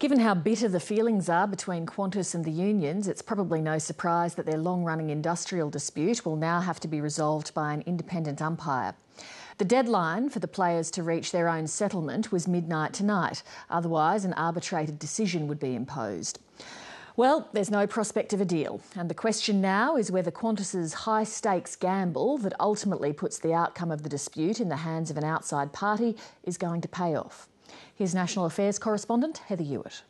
Given how bitter the feelings are between Qantas and the unions, it's probably no surprise that their long-running industrial dispute will now have to be resolved by an independent umpire. The deadline for the players to reach their own settlement was midnight tonight. Otherwise, an arbitrated decision would be imposed. Well, there's no prospect of a deal, and the question now is whether Qantas's high-stakes gamble that ultimately puts the outcome of the dispute in the hands of an outside party is going to pay off. Here's National Affairs correspondent Heather Hewitt.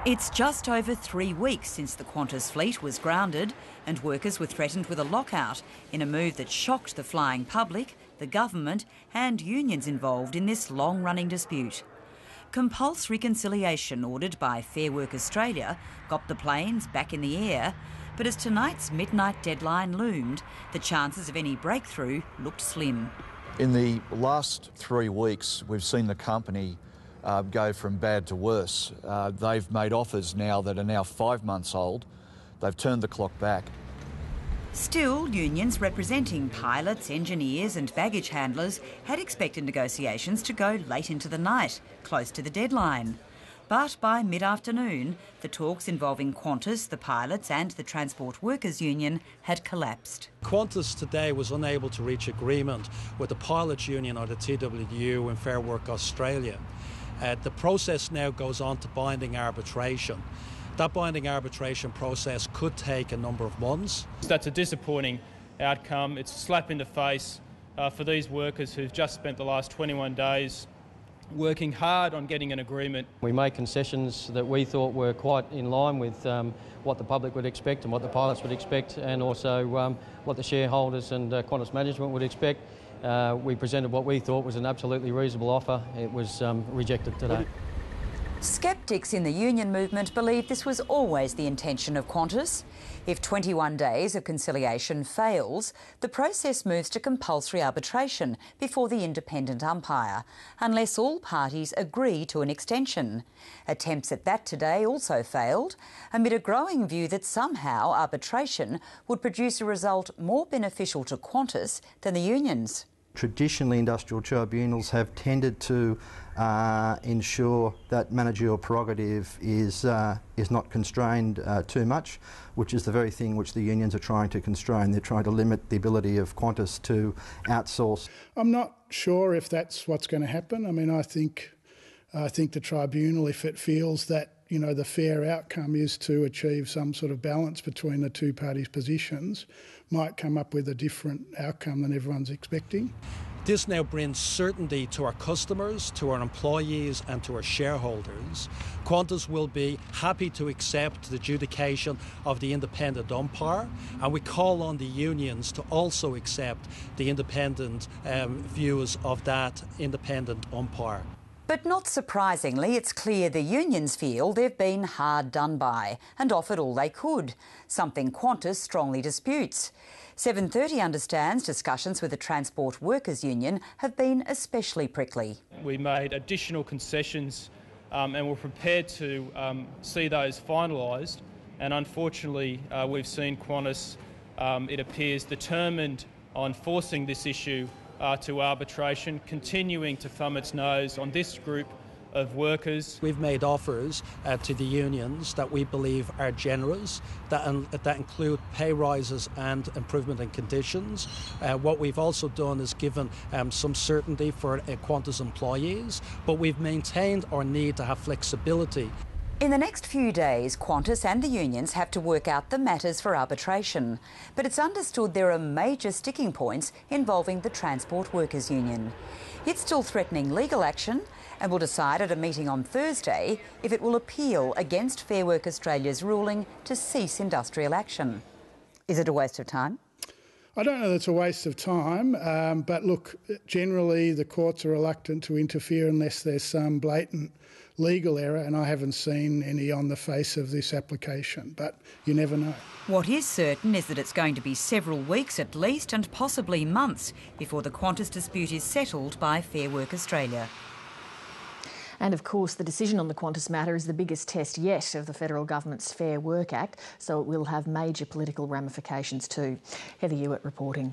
It's just over 3 weeks since the Qantas fleet was grounded and workers were threatened with a lockout in a move that shocked the flying public, the government and unions involved in this long-running dispute. Compulsory conciliation ordered by Fair Work Australia got the planes back in the air, but as tonight's midnight deadline loomed, the chances of any breakthrough looked slim. In the last 3 weeks, we've seen the company go from bad to worse. They've made offers now that are now 5 months old. They've turned the clock back. Still, unions representing pilots, engineers and baggage handlers had expected negotiations to go late into the night, close to the deadline. But by mid-afternoon, the talks involving Qantas, the pilots and the Transport Workers Union had collapsed. Qantas today was unable to reach agreement with the Pilots Union or the TWU and Fair Work Australia. The process now goes on to binding arbitration. That binding arbitration process could take a number of months. That's a disappointing outcome. It's a slap in the face for these workers who've just spent the last 21 days working hard on getting an agreement. We made concessions that we thought were quite in line with what the public would expect and what the pilots would expect, and also what the shareholders and Qantas management would expect. We presented what we thought was an absolutely reasonable offer. It was rejected today. Skeptics in the union movement believe this was always the intention of Qantas. If 21 days of conciliation fails, the process moves to compulsory arbitration before the independent umpire, unless all parties agree to an extension. Attempts at that today also failed, amid a growing view that somehow arbitration would produce a result more beneficial to Qantas than the unions. Traditionally, industrial tribunals have tended to ensure that managerial prerogative is not constrained too much, which is the very thing which the unions are trying to constrain. They're trying to limit the ability of Qantas to outsource. I'm not sure if that's what's going to happen. I mean, I think the tribunal, if it feels that the fair outcome is to achieve some sort of balance between the two parties' positions, might come up with a different outcome than everyone's expecting. This now brings certainty to our customers, to our employees and to our shareholders. Qantas will be happy to accept the adjudication of the independent umpire, and we call on the unions to also accept the independent views of that independent umpire. But not surprisingly, it's clear the unions feel they've been hard done by and offered all they could, something Qantas strongly disputes. 7:30 understands discussions with the Transport Workers Union have been especially prickly. We made additional concessions and we're prepared to see those finalised, and unfortunately we've seen Qantas, it appears, determined on forcing this issue to arbitration, continuing to thumb its nose on this group of workers. We've made offers to the unions that we believe are generous, that include pay rises and improvement in conditions. What we've also done is given some certainty for Qantas employees, but we've maintained our need to have flexibility. In the next few days, Qantas and the unions have to work out the matters for arbitration. But it's understood there are major sticking points involving the Transport Workers Union. It's still threatening legal action and will decide at a meeting on Thursday if it will appeal against Fair Work Australia's ruling to cease industrial action. Is it a waste of time? I don't know that it's a waste of time, but look, generally the courts are reluctant to interfere unless there's some blatant legal error, and I haven't seen any on the face of this application, but you never know. What is certain is that it's going to be several weeks at least, and possibly months, before the Qantas dispute is settled by Fair Work Australia. And of course, the decision on the Qantas matter is the biggest test yet of the federal government's Fair Work Act, so it will have major political ramifications too. Heather Hewitt reporting.